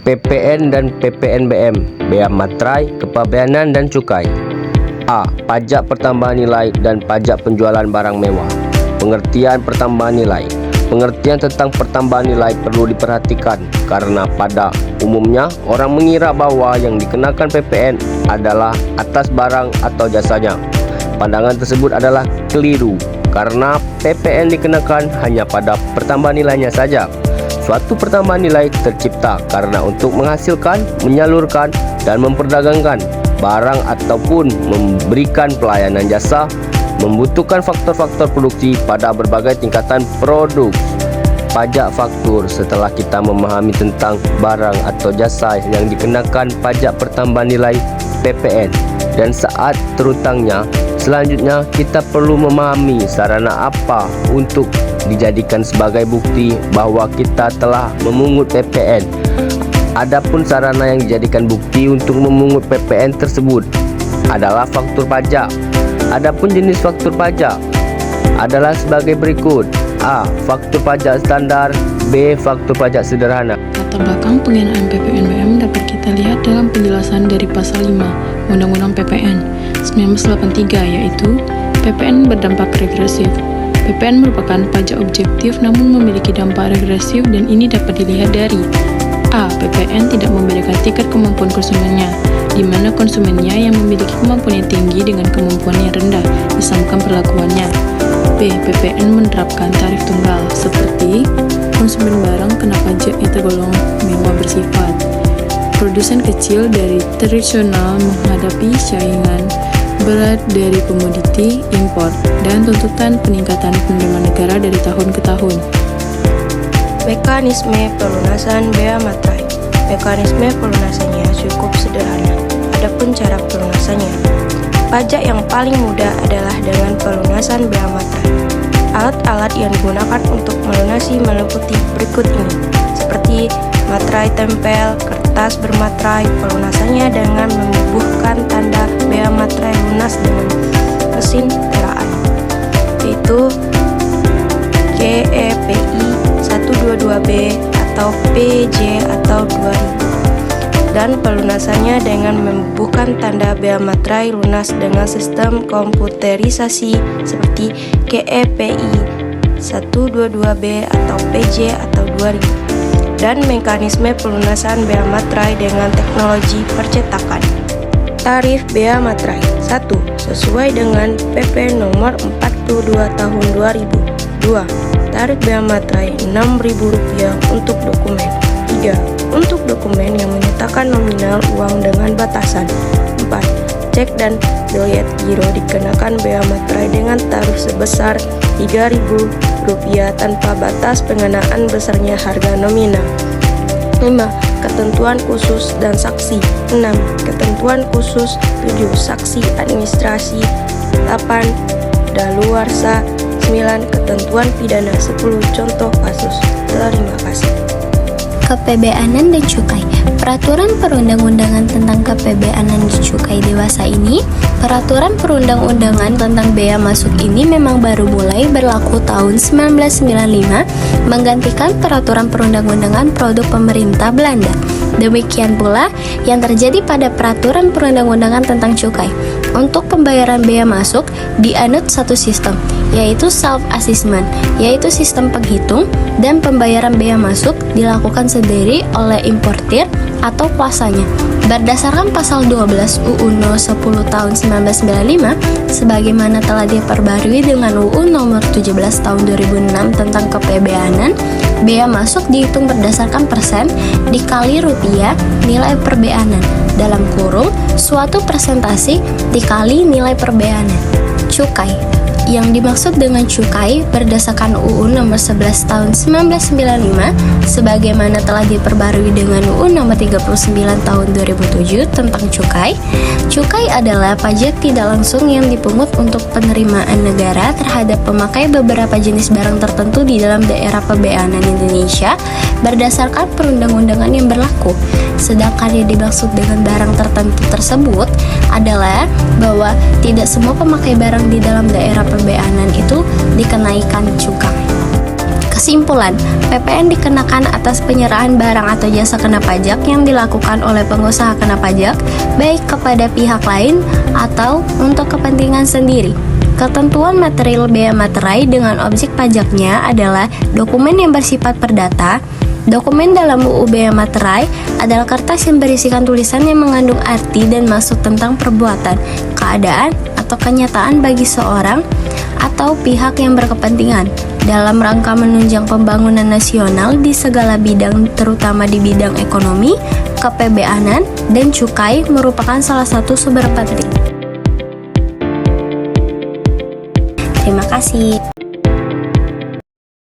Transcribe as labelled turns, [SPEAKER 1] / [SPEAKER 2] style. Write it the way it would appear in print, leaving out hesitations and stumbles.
[SPEAKER 1] PPN dan PPNBM, bea materai, kepabeanan dan cukai. A. Pajak pertambahan nilai dan pajak penjualan barang mewah. Pengertian pertambahan nilai. Pengertian tentang pertambahan nilai perlu diperhatikan karena pada umumnya orang mengira bahwa yang dikenakan PPN adalah atas barang atau jasanya. Pandangan tersebut adalah keliru karena PPN dikenakan hanya pada pertambahan nilainya saja. Suatu pertambahan nilai tercipta karena untuk menghasilkan, menyalurkan, dan memperdagangkan barang ataupun memberikan pelayanan jasa membutuhkan faktor-faktor produksi pada berbagai tingkatan produk. Pajak faktur. Setelah kita memahami tentang barang atau jasa yang dikenakan pajak pertambahan nilai PPN dan saat terutangnya, selanjutnya kita perlu memahami sarana apa untuk dijadikan sebagai bukti bahwa kita telah memungut PPN. Adapun sarana yang dijadikan bukti untuk memungut PPN tersebut adalah faktur pajak. Adapun jenis faktur pajak adalah sebagai berikut. A. Faktur pajak standar. B. Faktur pajak sederhana.
[SPEAKER 2] Latar belakang penggunaan PPNBM dapat kita lihat dalam penjelasan dari pasal 5 Undang-Undang PPN 1983, yaitu PPN berdampak regresif. PPN merupakan pajak objektif namun memiliki dampak regresif dan ini dapat dilihat dari A. PPN tidak membedakan tingkat kemampuan konsumennya, di mana konsumennya yang memiliki kemampuan yang tinggi dengan kemampuan yang rendah disamakan perlakuannya. B. PPN menerapkan tarif tunggal, seperti konsumen barang kena pajak yang tergolong mewah bersifat. Produsen kecil dari tradisional menghadapi saingan berat dari komoditi impor dan tuntutan peningkatan penerimaan negara dari tahun ke tahun.
[SPEAKER 3] Mekanisme pelunasan bea materai. Mekanisme pelunasannya cukup sederhana. Adapun cara pelunasannya, pajak yang paling mudah adalah dengan pelunasan bea materai. Alat-alat yang digunakan untuk melunasi meliputi berikut ini, seperti materai tempel, kertas bermaterai. Pelunasannya dengan membubuhkan tanda bea materai lunas dengan mesin peraan, yaitu KEPI 122B atau PJ atau 2000, dan pelunasannya dengan membubuhkan tanda bea materai lunas dengan sistem komputerisasi seperti KEPI 122B atau PJ atau 2000, dan mekanisme pelunasan bea materai dengan teknologi percetakan. Tarif bea materai. 1. Sesuai dengan PP nomor 42 tahun 2000. 2. Tarif bea materai Rp6.000 untuk dokumen. 3. Untuk dokumen yang menyatakan nominal uang dengan batasan. 4. Cek dan bilet giro dikenakan bea materai dengan tarif sebesar Rp3.000 tanpa batas pengenaan besarnya harga nominal. 5. Ketentuan khusus dan saksi. 6. Ketentuan khusus. 7. Saksi administrasi. 8. Daluarsa. 9. Ketentuan pidana. 10. Contoh kasus. Terima kasih.
[SPEAKER 4] Kepabeanan dan cukai. Peraturan perundang-undangan tentang kepabeanan dan cukai dewasa ini, peraturan perundang-undangan tentang bea masuk ini memang baru mulai berlaku tahun 1995, menggantikan peraturan perundang-undangan produk pemerintah Belanda. Demikian pula yang terjadi pada peraturan perundang-undangan tentang cukai. Untuk pembayaran bea masuk dianut satu sistem, yaitu self-assessment, yaitu sistem penghitung, dan pembayaran bea masuk dilakukan sendiri oleh importir atau kuasanya. Berdasarkan pasal 12 UU No. 10 tahun 1995, sebagaimana telah diperbarui dengan UU nomor 17 tahun 2006 tentang kepabeanan, bea masuk dihitung berdasarkan persen dikali rupiah nilai perbeanan, dalam kurung suatu persentase dikali nilai perbeanan. Cukai. Yang dimaksud dengan cukai berdasarkan UU nomor 11 tahun 1995 sebagaimana telah diperbarui dengan UU nomor 39 tahun 2007 tentang cukai. Cukai adalah pajak tidak langsung yang dipungut untuk penerimaan negara terhadap pemakai beberapa jenis barang tertentu di dalam daerah pembeanan Indonesia berdasarkan perundang-undangan yang berlaku. Sedangkan yang dimaksud dengan barang tertentu tersebut adalah bahwa tidak semua pemakai barang di dalam daerah pembeanan itu dikenaikan cukai. Kesimpulan, PPN dikenakan atas penyerahan barang atau jasa kena pajak yang dilakukan oleh pengusaha kena pajak, baik kepada pihak lain atau untuk kepentingan sendiri. Ketentuan material bea materai dengan objek pajaknya adalah dokumen yang bersifat perdata. Dokumen dalam UU Bea Materai adalah kertas yang berisikan tulisan yang mengandung arti dan maksud tentang perbuatan, keadaan, atau kenyataan bagi seorang atau pihak yang berkepentingan dalam rangka menunjang pembangunan nasional di segala bidang, terutama di bidang ekonomi, kePBAnan, dan cukai merupakan salah satu sumber penting. Terima kasih.